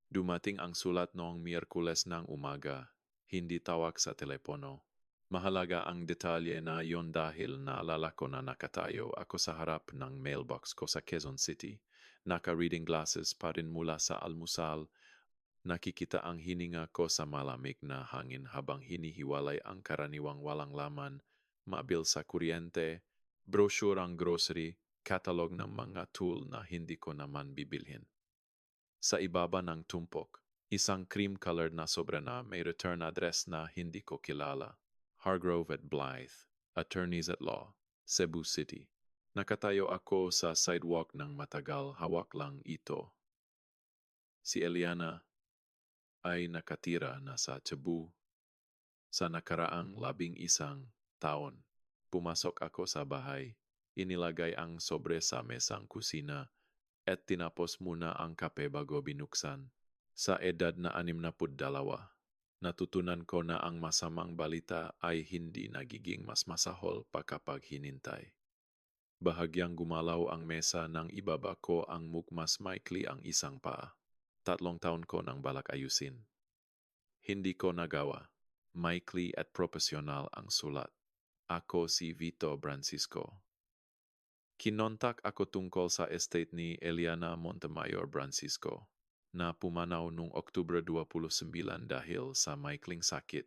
Dumating ang sulat noong Miyerkules ng umaga, hindi tawag sa telepono. Mahalaga ang detalye na yon dahil naalala ko na nakatayo ako sa harap ng mailbox ko sa Quezon City. Naka-reading glasses pa rin mula sa almusal. Nakikita ang hininga ko sa malamig na hangin habang hinihiwalay ang karaniwang walang laman, mabil sa kuryente, brochure ang grocery, catalog ng mga tool na hindi ko naman bibilhin. Sa ibaba ng tumpok, isang cream-colored na sobra na may return address na hindi ko kilala. Hargrove at Blythe, Attorneys at Law, Cebu City. Nakatayo ako sa sidewalk ng matagal, hawak lang ito. Si Eliana ay nakatira na sa Cebu sa nakaraang 11 taon. Pumasok ako sa bahay, inilagay ang sobre sa mesang kusina at tinapos muna ang kape bago binuksan. Sa edad na 62, natutunan ko na ang masamang balita ay hindi nagiging mas masahol pa kapag hinintay. Bahagyang gumalaw ang mesa nang ibaba ko ang mukmas maikli ang isang paa. 3 taon ko nang balak ayusin. Hindi ko nagawa. Maikli at profesional ang sulat. Ako si Vito Francisco. Kinontak ako tungkol sa estate ni Eliana Montemayor Francisco na pumanaw noong Oktubre 29 dahil sa maikling sakit.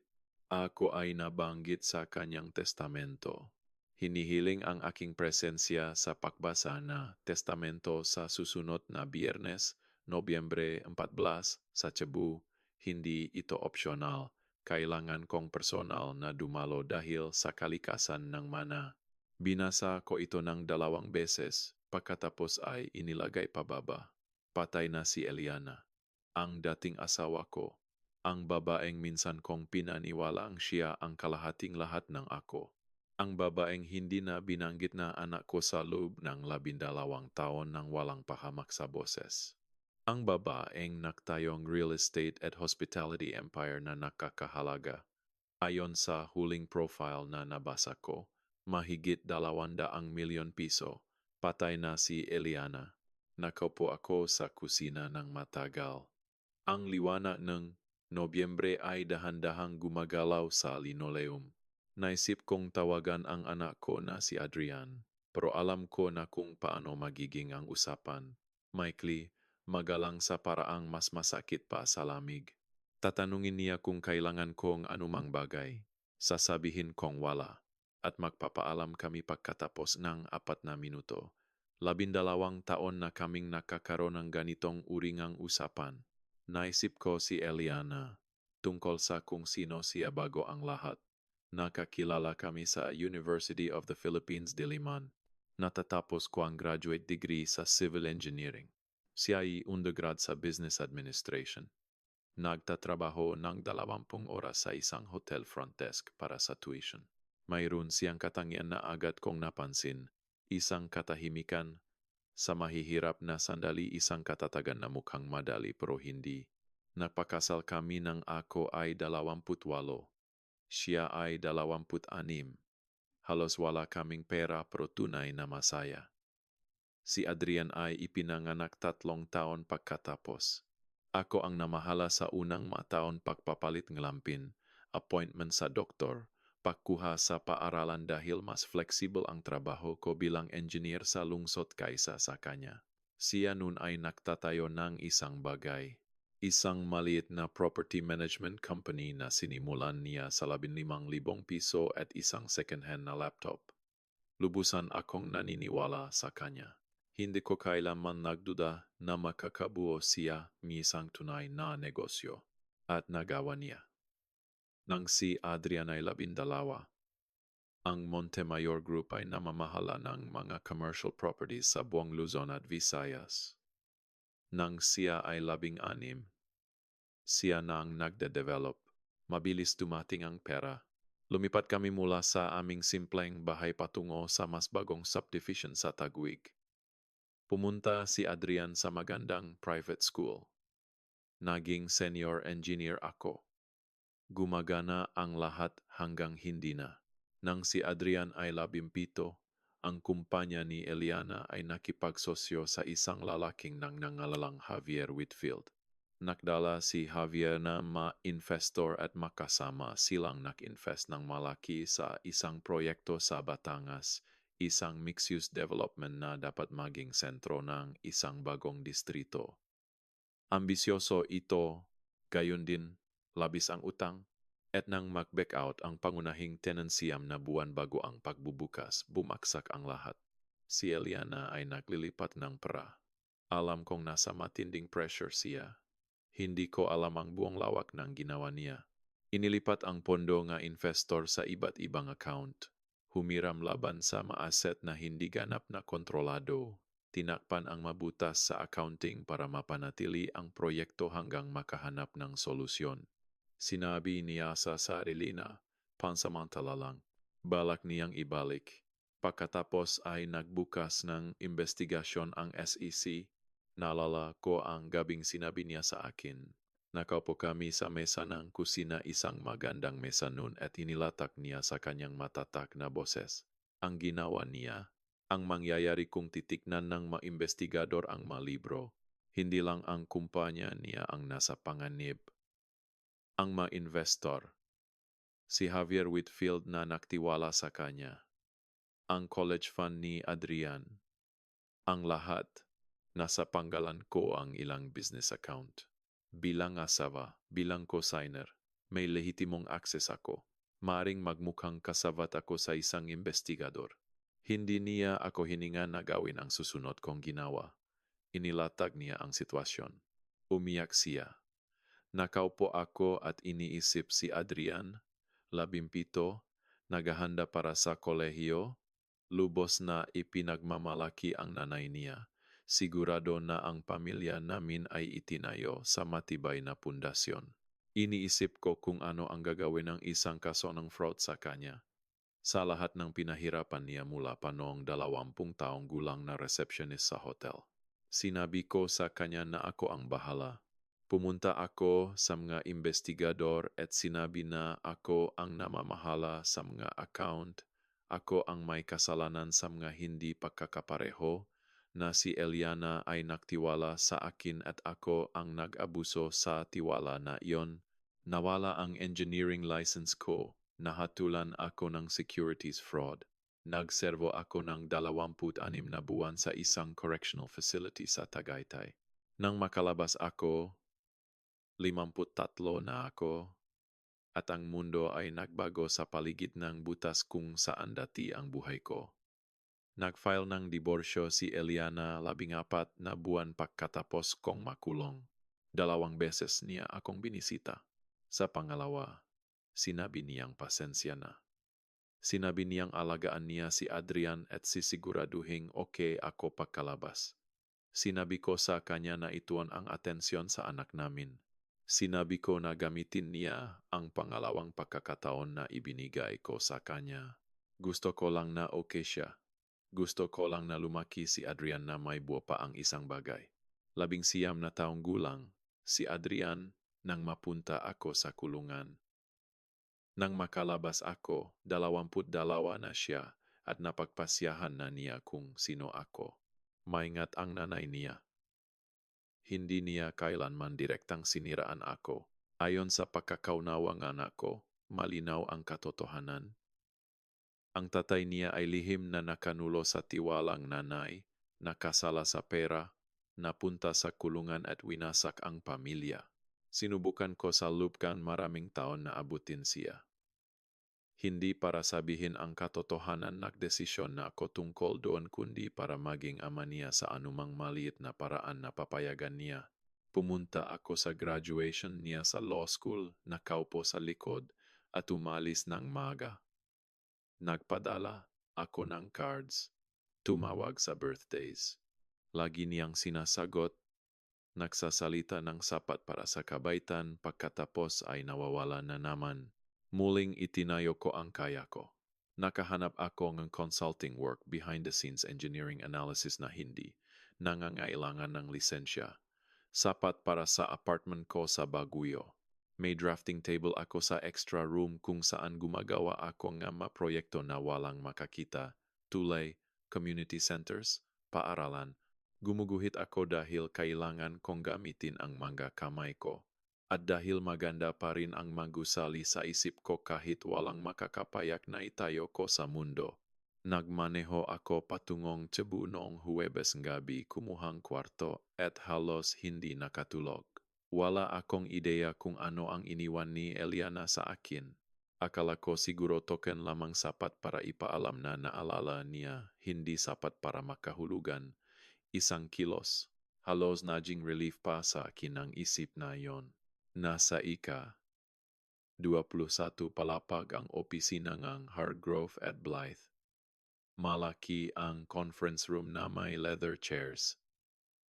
Ako ay nabanggit sa kanyang testamento. Hinihiling ang aking presensya sa pagbasa na testamento sa susunod na Biyernes, Nobyembre 14 sa Cebu. Hindi ito opsyonal. Kailangan kong personal na dumalo dahil sa kalikasan ng mana. Binasa ko ito ng 2 beses, pagkatapos ay inilagay pababa. Patay na si Eliana, ang dating asawa ko, ang babaeng minsan kong pinaniwalaang siya ang kalahating lahat ng ako. Ang babaeng hindi na binanggit na anak ko sa loob ng 12 taon nang walang pahamak sa boses. Ang babaeng naktayong real estate at hospitality empire na nakakahalaga. Ayon sa huling profile na nabasa ko, mahigit 200 milyon piso. Patay na si Eliana. Nakaupo ako sa kusina ng matagal. Ang liwanag ng Nobyembre ay dahan-dahang gumagalaw sa linoleum. Naisip kong tawagan ang anak ko na si Adrian, pero alam ko na kung paano magiging ang usapan. Maikli, magalang sa paraang mas masakit pa sa lamig. Tatanungin niya kung kailangan kong anumang bagay. Sasabihin kong wala. At magpapaalam kami pagkatapos ng 4 na minuto. 12 taon na kaming nakakaroon ng ganitong uringang usapan. Naisip ko si Eliana tungkol sa kung sino siya bago ang lahat. Nakakilala kami sa University of the Philippines, Diliman. Natatapos ko ang graduate degree sa Civil Engineering. Siya ay undergrad sa Business Administration. Nagtatrabaho ng 20 oras sa isang hotel front desk para sa tuition. Mayroon siyang katangian na agad kong napansin, isang katahimikan. Sa mahihirap na sandali isang katatagan na mukhang madali pero hindi. Nagpakasal kami nang ako ay 28. Siya ay 26. Halos wala kaming pera pero tunay na masaya. Si Adrian ay ipinanganak 3 taon pagkatapos. Ako ang namahala sa unang mataon pagpapalit ng lampin, appointment sa doktor, pagkuha sa paaralan dahil mas flexible ang trabaho ko bilang engineer sa lungsod kaysa sa kanya. Siya nun ay nagtatayo ng isang bagay. Isang maliit na property management company na sinimulan niya sa 15,000 piso at isang second-hand na laptop. Lubusan akong naniniwala sa kanya. Hindi ko kailanman nagduda na makakabuo siya ng isang tunay na negosyo. At nagawa niya. Nang si Adrian ay 12, ang Montemayor Group ay namamahala ng mga commercial properties sa buong Luzon at Visayas. Nang siya ay 16, siya na ang nagde-develop. Mabilis dumating ang pera. Lumipat kami mula sa aming simpleng bahay patungo sa mas bagong subdivision sa Taguig. Pumunta si Adrian sa magandang private school. Naging senior engineer ako. Gumagana ang lahat hanggang hindi na. Nang si Adrian ay 17, ang kumpanya ni Eliana ay nakipagsosyo sa isang lalaking nang nangalalang Javier Whitfield. Nakdala si Javier na ma-investor at makasama silang nag-invest ng malaki sa isang proyekto sa Batangas, isang mixed-use development na dapat maging sentro ng isang bagong distrito. Ambisyoso ito, gayon din, labis ang utang, at nang mag-back out ang pangunahing tenancyam na buwan bago ang pagbubukas, bumaksak ang lahat. Si Eliana ay naglilipat ng pera. Alam kong nasa matinding pressure siya. Hindi ko alam ang buong lawak ng ginawa niya. Inilipat ang pondo nga investor sa iba't ibang account. Humiram laban sa ma-asset na hindi ganap na kontrolado. Tinakpan ang mabutas sa accounting para mapanatili ang proyekto hanggang makahanap ng solusyon. Sinabi niya sa sarili na, pansamantala lang, balak niyang ibalik. Pagkatapos ay nagbukas ng investigasyon ang SEC. Naalala ko ang gabing sinabi niya sa akin. Nakaupo kami sa mesa ng kusina, isang magandang mesa noon, at inilatak niya sa kanyang matatak na boses. Ang ginawa niya, ang mangyayari kung titiknan ng maimbestigador ang malibro. Hindi lang ang kumpanya niya ang nasa panganib. Ang ma-investor, si Javier Whitfield na naktiwala sa kanya. Ang college fund ni Adrian. Ang lahat. Nasa panggalan ko ang ilang business account. Bilang asawa, bilang co-signer, may lehitimong access ako. Maring magmukhang kasavat ako sa isang investigador. Hindi niya ako hininga na gawin ang susunod kong ginawa. Inilatag niya ang sitwasyon. Umiyak siya. Nakaupo ako at iniisip si Adrian, 17, naghahanda para sa kolehiyo, lubos na ipinagmamalaki ang nanay niya. Sigurado na ang pamilya namin ay itinayo sa matibay na pundasyon. Iniisip ko kung ano ang gagawin ng isang kaso ng fraud sa kanya. Sa lahat ng pinahirapan niya mula pa noong 20 taong gulang na receptionist sa hotel. Sinabi ko sa kanya na ako ang bahala. Pumunta ako sa mga investigador at sinabi na ako ang namamahala sa mga account. Ako ang may kasalanan sa mga hindi pagkakapareho, na si Eliana ay nagtiwala sa akin at ako ang nag-abuso sa tiwala na iyon. Nawala ang engineering license ko, nahatulan ako ng securities fraud. Nagservo ako ng 26 na buwan sa isang correctional facility sa Tagaytay. Nang makalabas ako, 53 na ako, at ang mundo ay nagbago sa paligid ng butas kung saan dati ang buhay ko. Nag-file ng diborsyo si Eliana 14 na buwan pagkatapos kong makulong. 2 beses niya akong binisita. Sa pangalawa, sinabi niyang pasensya na. Sinabi niyang alagaan niya si Adrian at sisiguraduhin okay ako pagkalabas. Sinabi ko sa kanya na ituon ang atensyon sa anak namin. Sinabi ko na gamitin niya ang pangalawang pagkakataon na ibinigay ko sa kanya. Gusto ko lang na okay siya. Gusto ko lang na lumaki si Adrian na may buo pa ang isang bagay. 19 na taong gulang, si Adrian, nang mapunta ako sa kulungan. Nang makalabas ako, 22 na siya at napagpasyahan na niya kung sino ako. Maingat ang nanay niya. Hindi niya kailanman direktang siniraan ako. Ayon sa pagkakaunawang anak ko, malinaw ang katotohanan. Ang tatay niya ay lihim na nakanulo sa tiwalang nanay, nakasala sa pera, napunta sa kulungan at winasak ang pamilya. Sinubukan ko sa lubkan maraming taon na abutin siya. Hindi para sabihin ang katotohanan, nagdesisyon na ako tungkol doon, kundi para maging ama niya sa anumang maliit na paraan na papayagan niya. Pumunta ako sa graduation niya sa law school, nakaupo sa likod at umalis ng maga. Nagpadala ako ng cards, tumawag sa birthdays. Lagi niyang sinasagot, nagsasalita ng sapat para sa kabaitan, pagkatapos ay nawawala na naman. Muling itinayo ko ang kaya ko. Nakahanap ako ng consulting work, behind-the-scenes engineering analysis na hindi nangangailangan ng lisensya. Sapat para sa apartment ko sa Baguio. May drafting table ako sa extra room kung saan gumagawa ako ng mga proyekto na walang makakita, tulay, community centers, paaralan, Gumuguhit ako dahil kailangan kong gamitin ang mga kamay ko. At dahil maganda pa rin ang magusali sa isip ko kahit walang makakapayak na itayo ko sa mundo. Nagmaneho ako patungong Cebu noong Huwebes gabi kumuhang kwarto at halos hindi nakatulog. Wala akong ideya kung ano ang iniwan ni Eliana sa akin. Akala ko siguro token lamang sapat para ipaalam na naalala niya, hindi sapat para makahulugan. 1 kilos. Halos naging relief pa sa akin ang isip na yon. Nasa ika-21 palapag ang opisina ng Hargrove at Blythe. Malaki ang conference room na may leather chairs.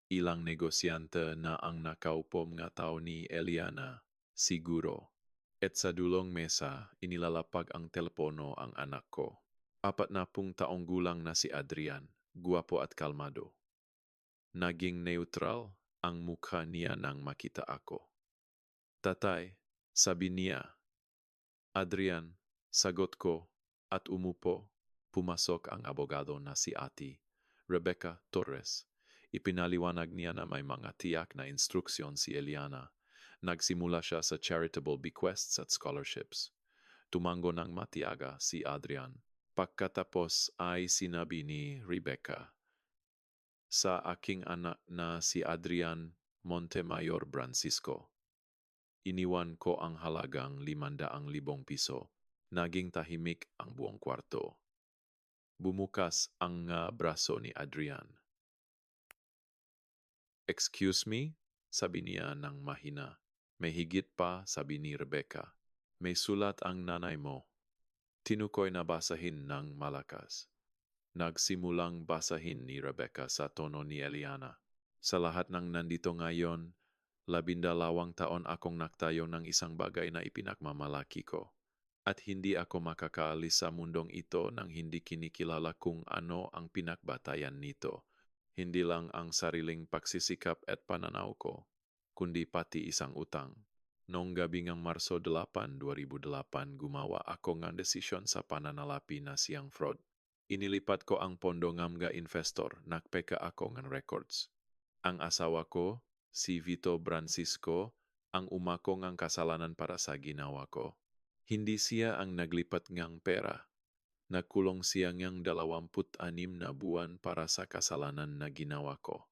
Ilang negosyante na ang nakaupo nga tao ni Eliana, siguro. At sa dulong mesa, inilalapag ang telepono ang anak ko. 40 taong gulang na si Adrian, guwapo at kalmado. Naging neutral ang mukha niya nang makita ako. Tatay, sabi niya. Adrian, sagot ko, at umupo. Pumasok ang abogado na si Ate Rebecca Torres. Ipinaliwanag niya na may mga tiyak na instruksyon si Eliana. Nagsimula siya sa charitable bequests at scholarships. Tumango ng matiaga si Adrian. Pagkatapos ay sinabi ni Rebecca, sa aking anak na si Adrian Montemayor Francisco. Iniwan ko ang halagang 500,000 piso. Naging tahimik ang buong kwarto. Bumukas ang braso ni Adrian. Excuse me? Sabi niya ng mahina. May higit pa, sabi ni Rebecca. May sulat ang nanay mo. Tinukoy na basahin ng malakas. Nagsimulang basahin ni Rebecca sa tono ni Eliana. Sa lahat ng nandito ngayon, 12 taon akong naktayo ng isang bagay na ipinagmamalaki ko. At hindi ako makakaalis sa mundong ito nang hindi kinikilala kung ano ang pinakbatayan nito. Hindi lang ang sariling pagsisikap at pananaw ko, kundi pati isang utang. Noong gabi ng Marso 8, 2008, gumawa ako ng desisyon sa pananalapi na siyang fraud. Inilipat ko ang pondo ng mga investor, nagpeka ako ng records. Ang asawa ko, si Vito Francisco, ang umako ng kasalanan para sa ginawa ko. Hindi siya ang naglipat ng pera. Nagkulong siya ng 26 na buwan para sa kasalanan na ginawa ko.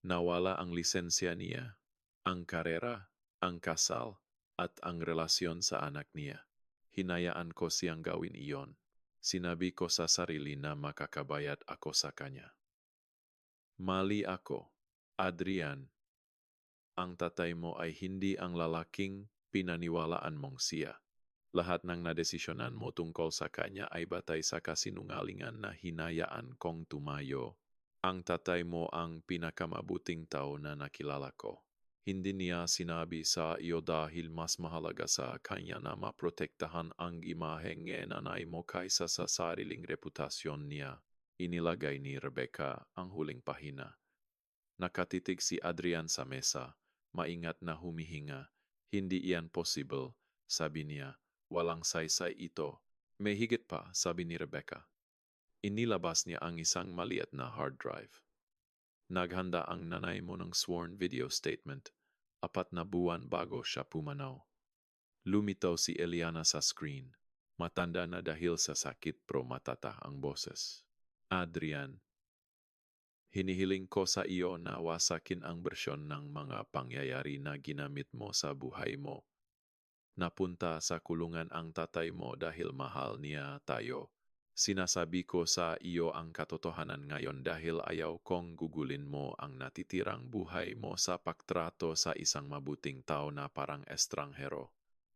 Nawala ang lisensya niya, ang karera, ang kasal, at ang relasyon sa anak niya. Hinayaan ko siyang gawin iyon. Sinabi ko sa sarili na makakabayad ako sa kanya. Mali ako, Adrian. Ang tatay mo ay hindi ang lalaking pinaniwalaan mong siya. Lahat ng nadesisyonan mo tungkol sa kanya ay batay sa kasinungalingan na hinayaan kong tumayo. Ang tatay mo ang pinakamabuting tao na nakilala ko. Hindi niya sinabi sa iyo dahil mas mahalaga sa kanya na maprotektahan ang imahe ng nanay mo kaysa sa sariling reputasyon niya. Inilagay ni Rebecca ang huling pahina. Nakatitig si Adrian sa mesa, maingat na humihinga. Hindi iyan possible, sabi niya. Walang saysay ito. May higit pa, sabi ni Rebecca. Inilabas niya ang isang maliit na hard drive. Naghanda ang nanay mo ng sworn video statement, 4 na buwan bago siya pumanaw. Lumitaw si Eliana sa screen. Matanda na dahil sa sakit pero matata ang boses. Adrian, hinihiling ko sa iyo na wasakin ang bersyon ng mga pangyayari na ginamit mo sa buhay mo. Napunta sa kulungan ang tatay mo dahil mahal niya tayo. Sinasabi ko sa iyo ang katotohanan ngayon dahil ayaw kong gugulin mo ang natitirang buhay mo sa pagtrato sa isang mabuting tao na parang estranghero.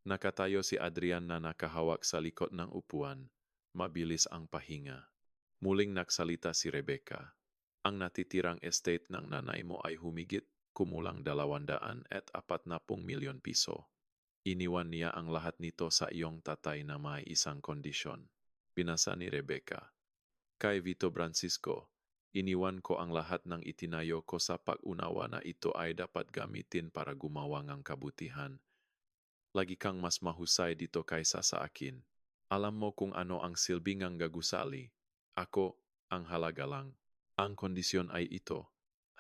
Nakatayo si Adrian na nakahawak sa likod ng upuan. Mabilis ang pahinga. Muling nagsalita si Rebecca. Ang natitirang estate ng nanay mo ay humigit kumulang 240 milyon piso. Iniwan niya ang lahat nito sa iyong tatay na may isang kondisyon. Pinasa ni Rebecca. Kay Vito Francisco, iniwan ko ang lahat ng itinayo ko sa pag-unawa na ito ay dapat gamitin para gumawa ng kabutihan. Lagi kang mas mahusay dito kaysa sa akin. Alam mo kung ano ang silbing ang gagusali. Ako, ang halaga lang. Ang kondisyon ay ito,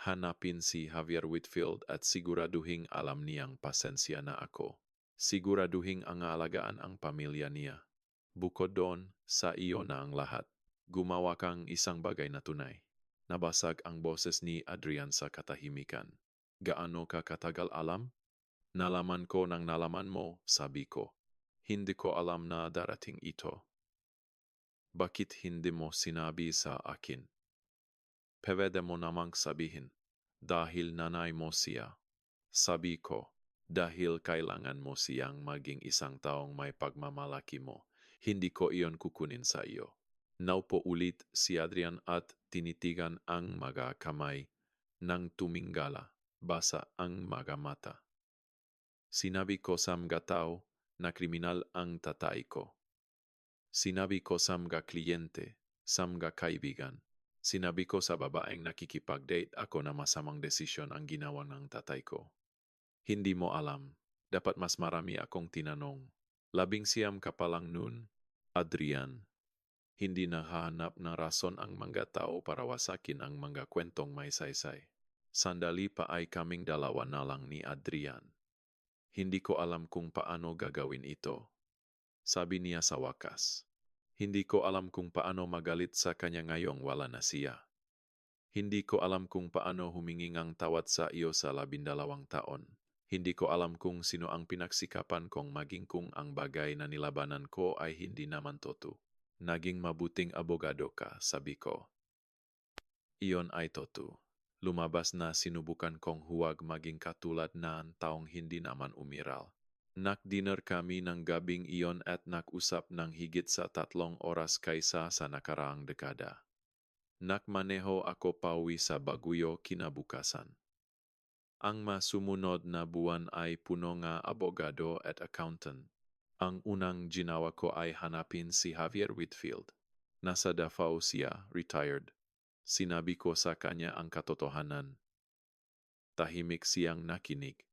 hanapin si Javier Whitfield at siguraduhing alam niyang pasensya na ako. Siguraduhing ang aalagaan ang pamilya niya. Bukod doon, sa iyo na ang lahat. Gumawa kang isang bagay na tunay. Nabasag ang boses ni Adrian sa katahimikan. Gaano ka katagal alam? Nalaman ko nang nalaman mo, sabi ko. Hindi ko alam na darating ito. Bakit hindi mo sinabi sa akin? Pwede mo namang sabihin, dahil nanay mo siya. Sabi ko, dahil kailangan mo siyang maging isang taong may pagmamalaki mo, hindi ko iyon kukunin sa iyo. Naupo ulit si Adrian at tinitigan ang mga kamay nang tuminggala, basa ang mga mata. Sinabi ko sa mga tao na kriminal ang tatay ko. Sinabi ko sa mga kliyente, sa mga kaibigan. Sinabi ko sa babaeng nakikipag-date ako na masamang desisyon ang ginawa ng tatay ko. Hindi mo alam, dapat mas marami akong tinanong. 19 ka pa lang nun, Adrian. Hindi nahahanap na rason ang mga tao para wasakin ang mga kwentong may saysay. Sandali pa ay kaming dalawa na lang ni Adrian. Hindi ko alam kung paano gagawin ito. Sabi niya sa wakas. Hindi ko alam kung paano magalit sa kanya ngayong wala na siya. Hindi ko alam kung paano humingi ng tawad sa iyo sa 12 taon. Hindi ko alam kung sino ang pinagsikapan kong maging kung ang bagay na nilabanan ko ay hindi naman totoo. Naging mabuting abogado ka, sabi ko. Iyon ay totoo. Lumabas na sinubukan kong huwag maging katulad ng taong hindi naman umiral. Nak-dinner kami ng gabing iyon at nak-usap ng higit sa 3 oras kaysa sa nakaraang dekada. Nakmaneho ako pauwi sa Baguio kinabukasan. Ang masumunod na buwan ay puno nga abogado at accountant. Ang unang ginawa ko ay hanapin si Javier Whitfield. Nasa Davao siya, retired. Sinabi ko sa kanya ang katotohanan. Tahimik siyang nakinig.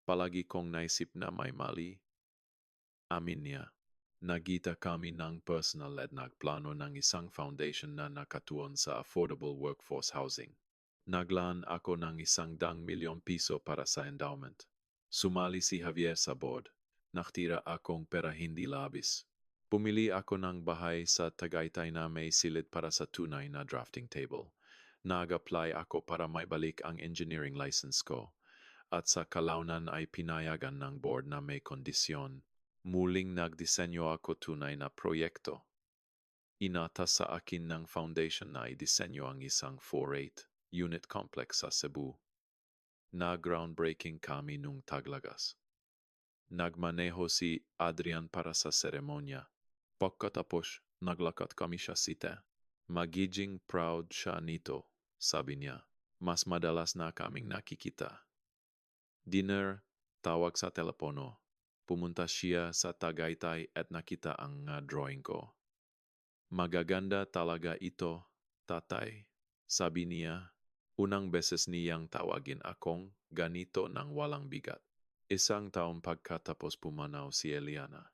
Palagi kong naisip na may mali. Amin niya. Nagita kami ng personal at nagplano ng isang foundation na nakatuon sa affordable workforce housing. Naglaan ako ng 100,000,000 piso para sa endowment. Sumali si Javier sa board. Naktira akong pera hindi labis. Pumili ako ng bahay sa Tagaytay na may silid para sa tunay na drafting table. Nag-apply ako para maibalik ang engineering license ko. At sa kalaunan ay pinayagan ng board na may kondisyon. Muling nagdisenyo ako tunay na proyekto. Inatas sa akin ng foundation na idisenyo ang isang 4-8 unit complex sa Cebu. Na-groundbreaking kami nung Taglagas. Nagmaneho si Adrian para sa seremonya. Pagkatapos, naglakat kami siya site. Magiging proud siya nito, sabi niya. Mas madalas na kaming nakikita. Dinner, tawag sa telepono. Pumunta siya sa Tagaytay at nakita ang drawing ko. Magaganda talaga ito, tatay. Sabi niya, unang beses niyang tawagin akong ganito ng walang bigat. 1 taon pagkatapos pumanaw si Eliana.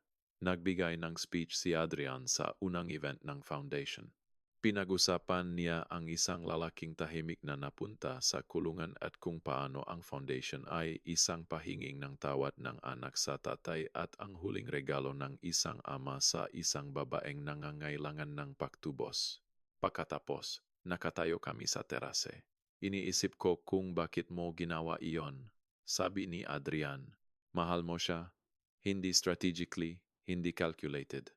Nagbigay ng speech si Adrian sa unang event ng foundation. Pinag-usapan niya ang isang lalaking tahimik na napunta sa kulungan at kung paano ang foundation ay isang pahinging ng tawad ng anak sa tatay at ang huling regalo ng isang ama sa isang babaeng nangangailangan ng pagtubos. Pagkatapos, nakatayo kami sa terase. Iniisip ko kung bakit mo ginawa iyon. Sabi ni Adrian, mahal mo siya, hindi strategically, hindi calculated.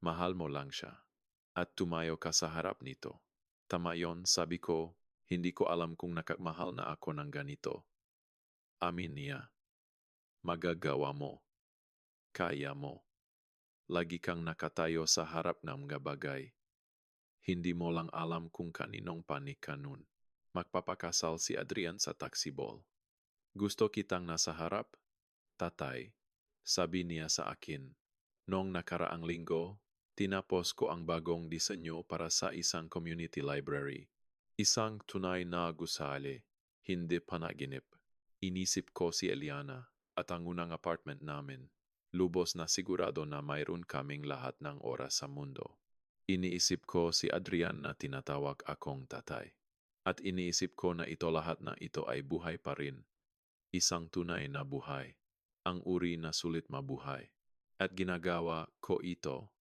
Mahal mo lang siya. At tumayo ka sa harap nito. Tama yon, sabi ko, hindi ko alam kung nakakmahal na ako ng ganito. Amin niya. Magagawa mo. Kaya mo. Lagi kang nakatayo sa harap ng mga bagay. Hindi mo lang alam kung kaninong panik ka nun. Magpapakasal si Adrian sa taxiball. Gusto kitang nasa harap? Tatay, sabi niya sa akin. Noong nakaraang linggo, tinapos ko ang bagong disenyo para sa isang community library. Isang tunay na gusali, hindi panaginip. Inisip ko si Eliana at ang unang apartment namin. Lubos na sigurado na mayroon kaming lahat ng oras sa mundo. Iniisip ko si Adrian na tinatawag akong tatay. At iniisip ko na ito lahat na ito ay buhay pa rin. Isang tunay na buhay. Ang uri na sulit mabuhay. At ginagawa ko ito